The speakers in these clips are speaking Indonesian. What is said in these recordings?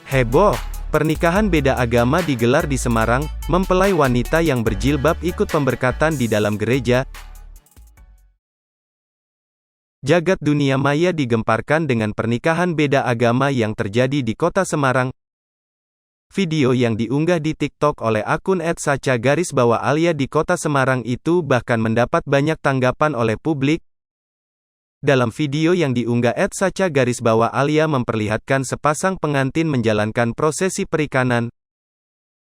Heboh! Pernikahan beda agama digelar di Semarang, mempelai wanita yang berjilbab ikut pemberkatan di dalam gereja. Jagat dunia maya digemparkan dengan pernikahan beda agama yang terjadi di kota Semarang. Video yang diunggah di TikTok oleh akun @sacha_alia di kota Semarang itu bahkan mendapat banyak tanggapan oleh publik. Dalam video yang diunggah @sacha_alia memperlihatkan sepasang pengantin menjalankan prosesi perikanan,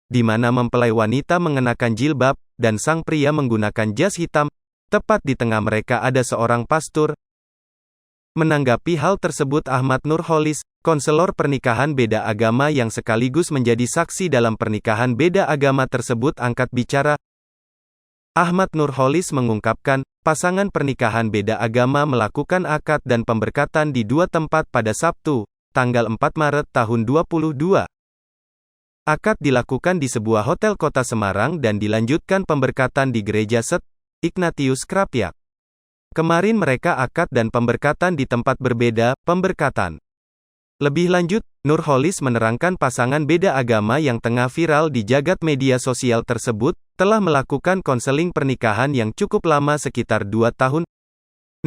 di mana mempelai wanita mengenakan jilbab, dan sang pria menggunakan jas hitam. Tepat di tengah mereka ada seorang pastor. Menanggapi hal tersebut, Ahmad Nurholis, konselor pernikahan beda agama yang sekaligus menjadi saksi dalam pernikahan beda agama tersebut, angkat bicara. Ahmad Nurholis mengungkapkan, pasangan pernikahan beda agama melakukan akad dan pemberkatan di dua tempat pada Sabtu, tanggal 4 Maret tahun 2022. Akad dilakukan di sebuah hotel kota Semarang dan dilanjutkan pemberkatan di gereja St. Ignatius Krapyak. Kemarin mereka akad dan pemberkatan di tempat berbeda, pemberkatan. Lebih lanjut, Nurholis menerangkan pasangan beda agama yang tengah viral di jagat media sosial tersebut, telah melakukan konseling pernikahan yang cukup lama sekitar 2 tahun.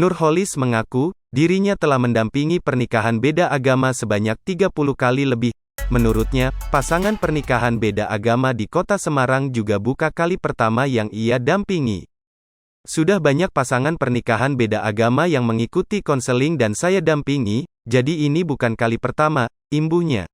Nurholis mengaku, dirinya telah mendampingi pernikahan beda agama sebanyak 30 kali lebih. Menurutnya, pasangan pernikahan beda agama di kota Semarang juga bukan kali pertama yang ia dampingi. Sudah banyak pasangan pernikahan beda agama yang mengikuti konseling dan saya dampingi, jadi ini bukan kali pertama, imbuhnya.